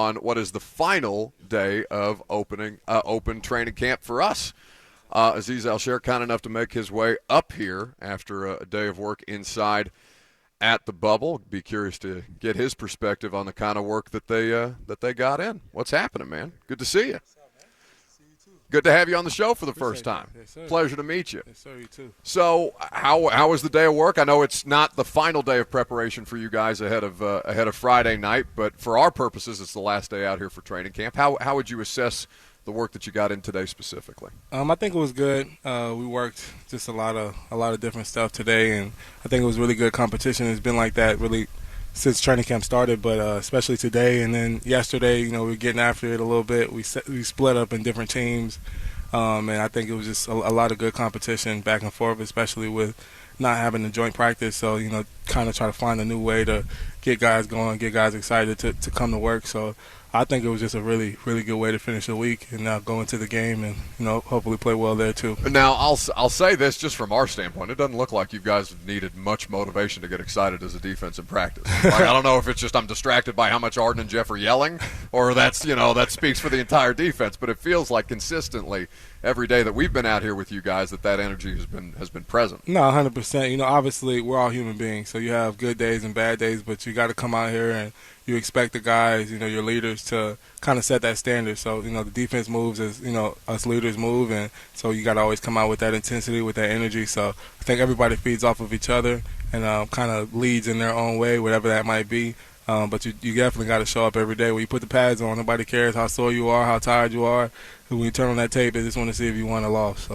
on what is the final day of open training camp for us. Azeez Al-Shaair kind enough to make his way up here after a day of work inside at the bubble. Be curious to get his perspective on the kind of work that they got in. What's happening, man? Good to see you. Good to have you on the show for the first time. Yes, sir. Pleasure to meet you. Yes, sir, you too. So, how was the day of work? I know it's not the final day of preparation for you guys ahead of Friday night, but for our purposes, it's the last day out here for training camp. How would you assess the work that you got in today specifically? I think it was good. We worked just a lot of different stuff today, and I think it was really good competition. It's been like that really since training camp started, but especially today. And then yesterday, we were getting after it a little bit. We split up in different teams, and I think it was just a lot of good competition back and forth, especially with not having a joint practice. So, kind of try to find a new way to get guys going, get guys excited to come to work. So I think it was just a really, really good way to finish the week and go into the game and, hopefully play well there too. Now, I'll say this just from our standpoint. It doesn't look like you guys needed much motivation to get excited as a defense in practice. Like, I don't know if it's just I'm distracted by how much Arden and Jeff are yelling, or that's, that speaks for the entire defense. But it feels like consistently every day that we've been out here with you guys that energy has been present. No, 100%. Obviously we're all human beings, so you have good days and bad days, but you got to come out here and you expect the guys, your leaders to kind of set that standard. So, the defense moves as, us leaders move, and so you got to always come out with that intensity, with that energy. So I think everybody feeds off of each other and kind of leads in their own way, whatever that might be. But you definitely got to show up every day. When you put the pads on, nobody cares how sore you are, how tired you are. When you turn on that tape, they just want to see if you won or lost.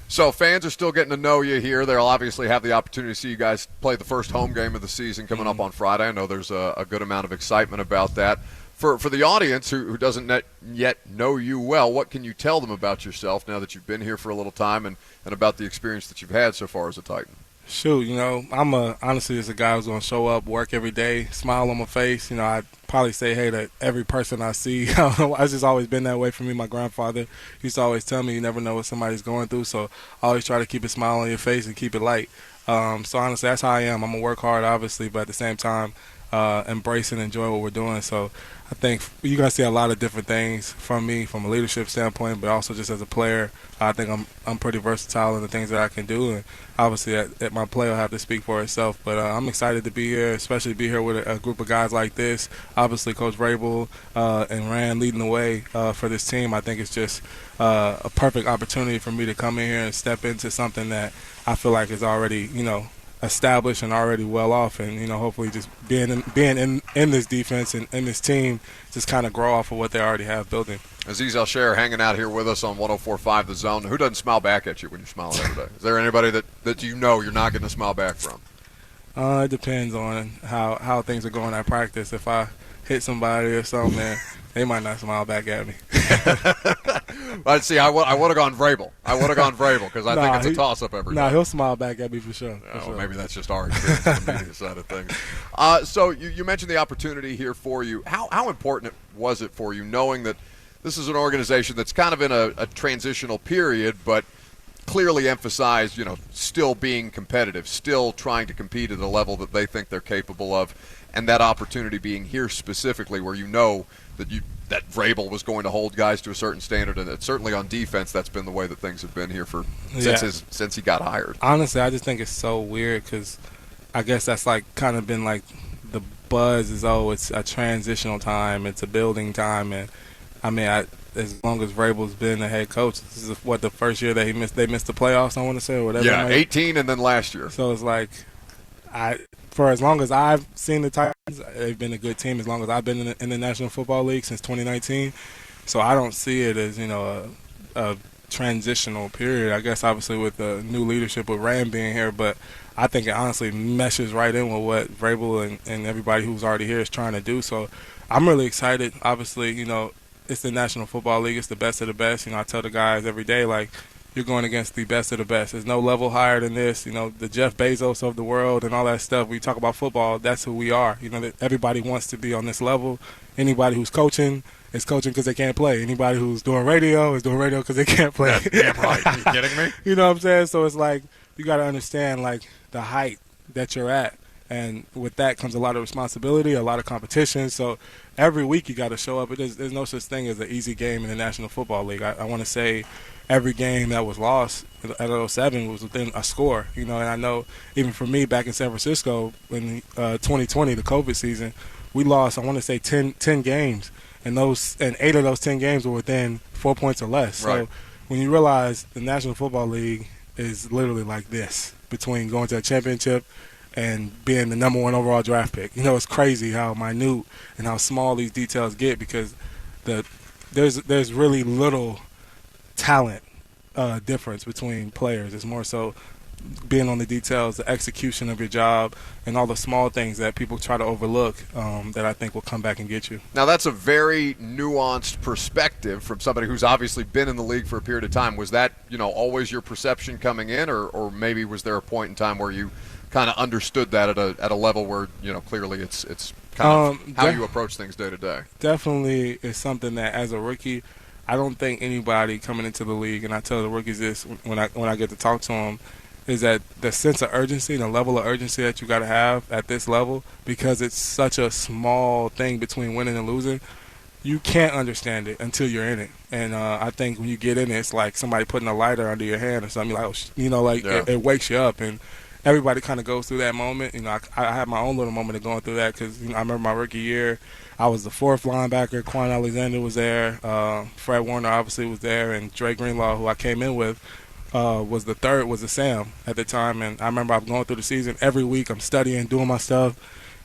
So fans are still getting to know you here. They'll obviously have the opportunity to see you guys play the first home game of the season coming up on Friday. I know there's a good amount of excitement about that. For the audience who doesn't yet know you well, what can you tell them about yourself now that you've been here for a little time and about the experience that you've had so far as a Titan? Shoot, I'm honestly just a guy who's going to show up, work every day, smile on my face. I probably say hey to every person I see. It's just always been that way for me. My grandfather used to always tell me you never know what somebody's going through, so I always try to keep a smile on your face and keep it light. So honestly, that's how I am. I'm going to work hard, obviously, but at the same time, embrace and enjoy what we're doing. So I think you're going to see a lot of different things from me from a leadership standpoint, but also just as a player. I think I'm pretty versatile in the things that I can do, and obviously at my play will have to speak for itself. But I'm excited to be here, especially be here with a group of guys like this. Obviously, Coach Vrabel and Rand leading the way for this team. I think it's just a perfect opportunity for me to come in here and step into something that I feel like is already, established and already well off, and hopefully just being in this defense and in this team just kind of grow off of what they already have building. Azeez Al-Shaair hanging out here with us on 104.5 The Zone. Who doesn't smile back at you when you're smiling every day? Is there anybody that you're not getting a smile back from? It depends on how things are going at practice. If I hit somebody or something, they might not smile back at me. I'd see. I would have gone Vrabel. Because I think it's a toss-up every day. He'll smile back at me for sure. Well, maybe that's just our experience on the media side of things. So you mentioned the opportunity here for you. How important was it for you knowing that this is an organization that's kind of in a transitional period, but clearly emphasized, still being competitive, still trying to compete at a level that they think they're capable of, and that opportunity being here specifically where that Vrabel was going to hold guys to a certain standard, and that certainly on defense that's been the way that things have been here since he got hired. Honestly, I just think it's so weird because I guess that's kind of been the buzz is, it's a transitional time, it's a building time, and as long as Vrabel's been the head coach, this is the first year that they missed the playoffs, I want to say, or whatever. Yeah, 18 and then last year. So it's for as long as I've seen the Titans, they've been a good team as long as I've been in the National Football League since 2019. So I don't see it as, a transitional period. I guess obviously with the new leadership with Rand being here, but I think it honestly meshes right in with what Vrabel and everybody who's already here is trying to do. So I'm really excited. Obviously, it's the National Football League. It's the best of the best. I tell the guys every day, you're going against the best of the best. There's no level higher than this. The Jeff Bezos of the world and all that stuff. We talk about football, that's who we are. That everybody wants to be on this level. Anybody who's coaching is coaching because they can't play. Anybody who's doing radio is doing radio because they can't play. That's damn right. Are you kidding me? You know what I'm saying? So it's you got to understand, the height that you're at And with that comes a lot of responsibility, a lot of competition. So every week you got to show up. There's no such thing as an easy game in the National Football League. I want to say every game that was lost at 07 was within a score. And I know even for me back in San Francisco in 2020, the COVID season, we lost, I want to say, 10 games. And 8 of those 10 games were within 4 points or less. Right. So when you realize the National Football League is literally like this, between going to a championship and being the number 1 overall draft pick. It's crazy how minute and how small these details get, because there's really little talent difference between players. It's more so being on the details, the execution of your job, and all the small things that people try to overlook that I think will come back and get you. Now, that's a very nuanced perspective from somebody who's obviously been in the league for a period of time. Was that, always your perception coming in, or maybe was there a point in time where you kind of understood that at a level where, clearly it's kind of how you approach things day to day? Definitely is something that, as a rookie, I don't think anybody coming into the league, and I tell the rookies this when I get to talk to them, is that the sense of urgency and the level of urgency that you got to have at this level, because it's such a small thing between winning and losing, you can't understand it until you're in it. And I think when you get in it, it's like somebody putting a lighter under your hand or something. It wakes you up. And everybody kind of goes through that moment. I had my own little moment of going through that, because I remember my rookie year, I was the 4th linebacker. Quan Alexander was there. Fred Warner obviously was there, and Dre Greenlaw, who I came in with, was the 3rd, was a Sam at the time. And I remember I'm going through the season every week. I'm studying, doing my stuff,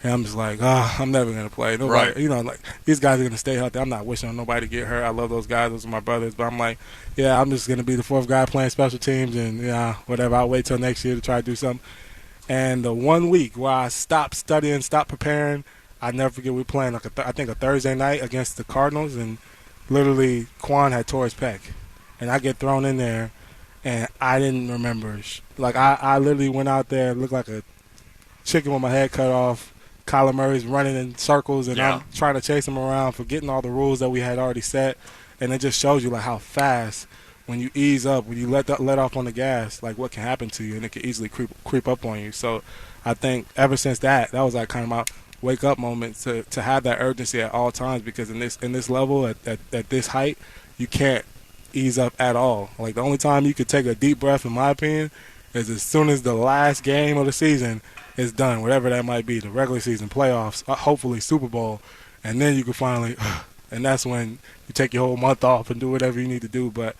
and I'm just like, I'm never gonna play. Nobody, right. These guys are gonna stay healthy. I'm not wishing on nobody to get hurt. I love those guys; those are my brothers. But I'm like, I'm just gonna be the 4th guy playing special teams, and whatever. I'll wait till next year to try to do something. And the 1 week where I stopped studying, stopped preparing, I never forget. We were playing I think a Thursday night against the Cardinals, and literally Quan had tore his pec, and I get thrown in there. And I didn't remember. I literally went out there, looked like a chicken with my head cut off. Kyler Murray's running in circles, and I'm trying to chase him around, forgetting all the rules that we had already set. And it just shows you how fast, when you ease up, when you let off on the gas, what can happen to you, and it can easily creep up on you. So I think ever since that was kind of my wake up moment to have that urgency at all times, because in this level at this height, you can't ease up at all. The only time you could take a deep breath, in my opinion, is as soon as the last game of the season is done, whatever that might be, the regular season, playoffs, hopefully Super Bowl, and then you can finally, and that's when you take your whole month off and do whatever you need to do. But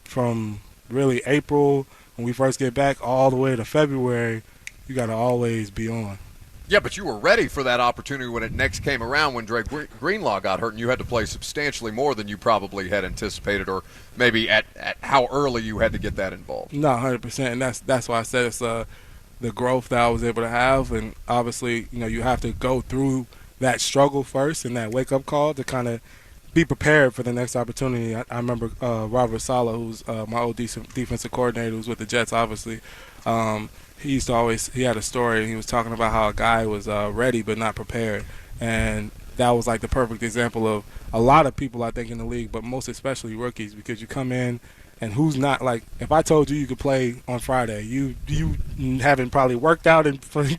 from really April, when we first get back, all the way to February, you got to always be on. Yeah, but you were ready for that opportunity when it next came around, when Dre Greenlaw got hurt, and you had to play substantially more than you probably had anticipated, or maybe at how early you had to get that involved. No, 100%, and that's why I said it's the growth that I was able to have, and obviously, you have to go through that struggle first and that wake-up call to kind of be prepared for the next opportunity. I remember Robert Saleh, who's my old defensive coordinator, who's with the Jets, obviously. He had a story, and he was talking about how a guy was ready but not prepared. And that was the perfect example of a lot of people, I think, in the league, but most especially rookies, because you come in and who's not, if I told you could play on Friday, you haven't probably worked out, and you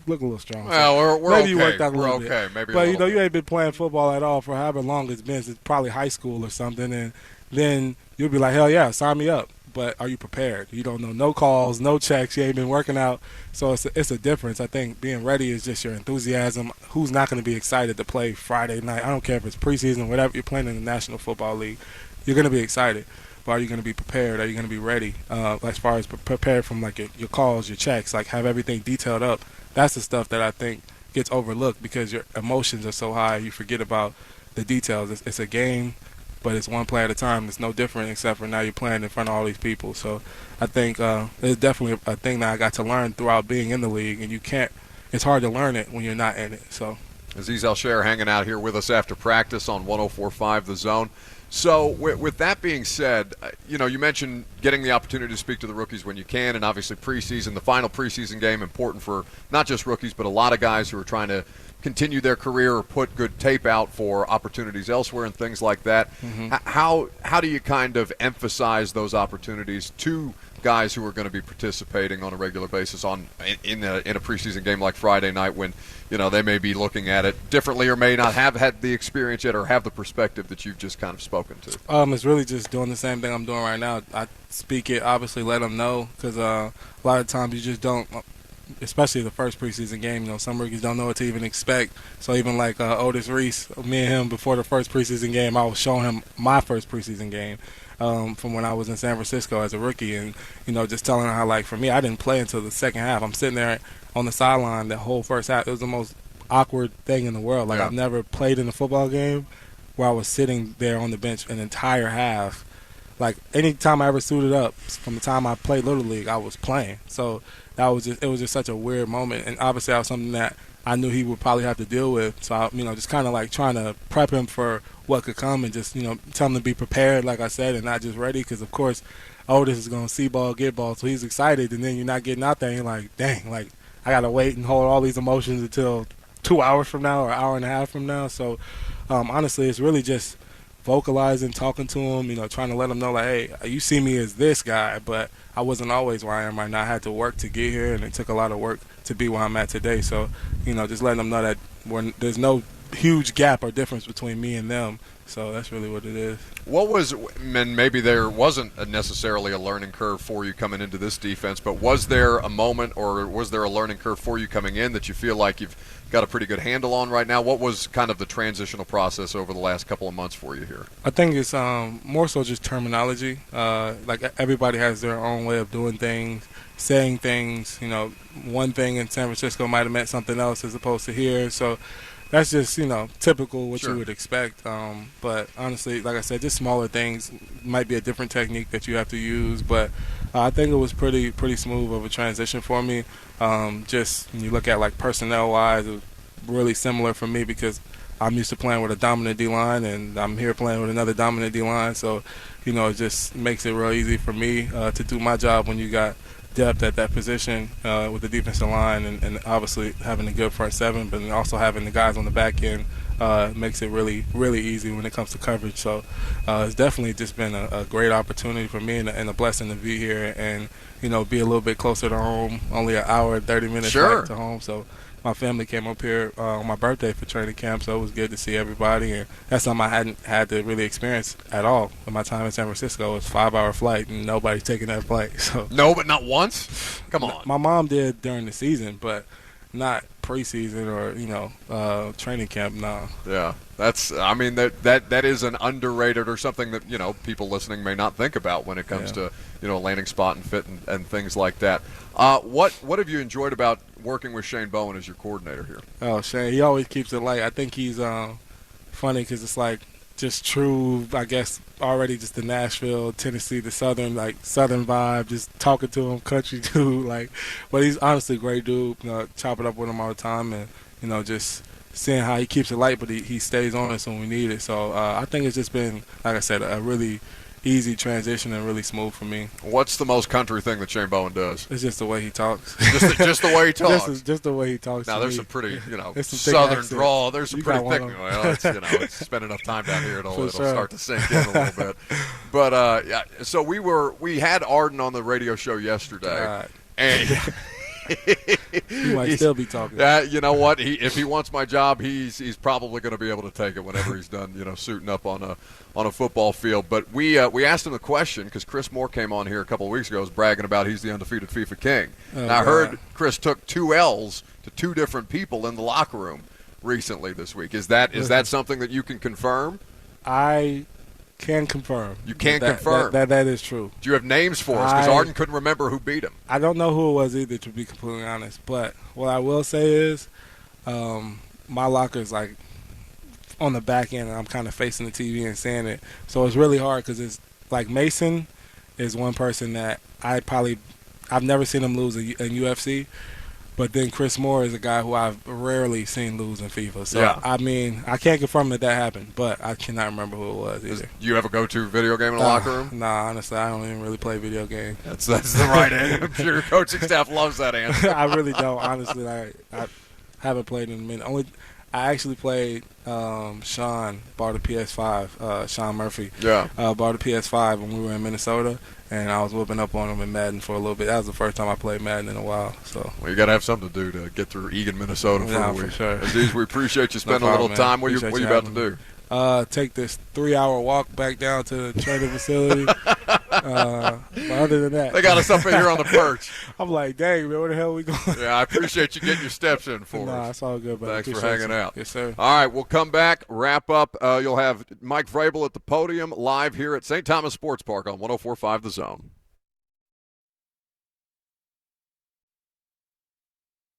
look a little strong. Well, we're maybe okay. you worked out a little bit. Okay. Maybe but, you ain't been playing football at all for however long it's been. It's probably high school or something, and then you'll be like, hell yeah, sign me up. But are you prepared? You don't know no calls, no checks. You ain't been working out. So it's a difference. I think being ready is just your enthusiasm. Who's not going to be excited to play Friday night? I don't care if it's preseason, whatever. You're playing in the National Football League. You're going to be excited. But are you going to be prepared? Are you going to be ready? As far as prepared from your calls, your checks, have everything detailed up. That's the stuff that I think gets overlooked, because your emotions are so high. You forget about the details. It's a game, but it's one play at a time. It's no different, except for now you're playing in front of all these people. So I think it's definitely a thing that I got to learn throughout being in the league, and it's hard to learn it when you're not in it. So Azeez Al-Shaair hanging out here with us after practice on 104.5 The Zone. So with that being said, you mentioned getting the opportunity to speak to the rookies when you can, and obviously preseason, the final preseason game, important for not just rookies, but a lot of guys who are trying to continue their career or put good tape out for opportunities elsewhere and things like that. Mm-hmm. How do you kind of emphasize those opportunities to guys who are going to be participating on a regular basis in a preseason game like Friday night, when they may be looking at it differently or may not have had the experience yet or have the perspective that you've just kind of spoken to? It's really just doing the same thing I'm doing right now. I speak it, obviously let them know, because a lot of times you just don't, especially the first preseason game, some rookies don't know what to even expect. So even like Otis Reese, me and him, before the first preseason game, I was showing him my first preseason game from when I was in San Francisco as a rookie, and just telling him how, like, for me, I didn't play until the second half. I'm sitting there on the sideline the whole first half. It was the most awkward thing in the world. Like, I've never played in a football game where I was sitting there on the bench an entire half. Like, any time I ever suited up, from the time I played Little League, I was playing. So it was just such a weird moment. And obviously that was something that I knew he would probably have to deal with. So, I, just kind of like trying to prep him for what could come, and just, tell him to be prepared, like I said, and not just ready. Because, of course, Otis is going to see ball, get ball. So he's excited, and then you're not getting out there, and you're like, dang, like, I got to wait and hold all these emotions until 2 hours from now or an hour and a half from now. So, honestly, it's really just vocalizing, talking to him, trying to let him know, like, hey, you see me as this guy, but I wasn't always where I am right now. I had to work to get here, and it took a lot of work to be where I'm at today. So, just letting them know that there's no huge gap or difference between me and them. So that's really what it is. And maybe there wasn't necessarily a learning curve for you coming into this defense, but was there a moment, or was there a learning curve for you coming in that you feel like you've got a pretty good handle on right now? What was kind of the transitional process over the last couple of months for you here? I think it's more so just terminology. Like, everybody has their own way of doing things, saying things. One thing in San Francisco might have meant something else as opposed to here. So that's just, typical what you would expect. But honestly, like I said, just smaller things. Might be a different technique that you have to use. But I think it was pretty smooth of a transition for me. Just when you look at, like, personnel-wise, it was really similar for me because I'm used to playing with a dominant D-line, and I'm here playing with another dominant D-line. So, it just makes it real easy for me to do my job when you got depth at that position with the defensive line, and obviously having a good front seven, but also having the guys on the back end makes it really, really easy when it comes to coverage. So it's definitely just been a great opportunity for me, and a blessing to be here and, be a little bit closer to home, only an hour and 30 minutes back to home. So my family came up here on my birthday for training camp, so it was good to see everybody, and that's something I hadn't had to really experience at all in my time in San Francisco. It was a 5-hour flight, and nobody's taking that flight. So no, but not once? Come on. My mom did during the season, but not preseason or training camp. No. Yeah, that is an underrated, or something that people listening may not think about when it comes to landing spot and fit and things like that. What have you enjoyed about working with Shane Bowen as your coordinator here? Oh, Shane, he always keeps it light. I think he's funny because it's like just true, I guess, already just the Nashville, Tennessee, the southern vibe, just talking to him, country dude, but he's honestly a great dude, chop it up with him all the time, and, just seeing how he keeps it light, but he stays on us when we need it. So I think it's just been, like I said, a really easy transition and really smooth for me. What's the most country thing that Shane Bowen does? It's just the way he talks. just the way he talks. Just the way he talks. Now there's some pretty, southern drawl. There's some pretty thick. Well, it's spend enough time down here, it'll start to sink in a little bit. But yeah, so we had Arden on the radio show yesterday, God. and he might still be talking. Yeah, you know what? If he wants my job, he's probably going to be able to take it whenever he's done, suiting up on a football field. But we asked him the question because Chris Moore came on here a couple of weeks ago, was bragging about he's the undefeated FIFA king. Now I heard Chris took 2 L's to 2 different people in the locker room recently this week. Is that something that you can confirm? I can confirm. You can confirm. That is true. Do you have names for us? Because Arden couldn't remember who beat him. I don't know who it was either, to be completely honest. But what I will say is my locker is like on the back end, and I'm kind of facing the TV and seeing it. So it's really hard because it's like Mason is one person that I've never seen him lose in UFC. But then Chris Moore is a guy who I've rarely seen lose in FIFA. So, Yeah. I mean, I can't confirm that happened, but I cannot remember who it was either. Do you have a go-to video game in the locker room? Nah, honestly, I don't even really play video games. That's the right answer. I'm sure your coaching staff loves that answer. I really don't, honestly. I haven't played in a minute. I actually played Sean, bought a PS5, Sean Murphy. Yeah. Bought a PS5 when we were in Minnesota, and I was whooping up on him in Madden for a little bit. That was the first time I played Madden in a while. So. Well, you got to have something to do to get through Eagan, Minnesota for a week. For sure. Azeez, we appreciate you spending No a little problem, time. What man. are you about to do? Take this 3-hour walk back down to the training facility. But other than that, They got us up in here on the perch. I'm like, dang, man, where the hell are we going? Yeah, I appreciate you getting your steps in for Nah, us. it's all good, buddy. Thanks for hanging out. Yes, sir. All right, we'll come back, wrap up. You'll have Mike Vrabel at the podium live here at St. Thomas Sports Park on 104.5 The Zone.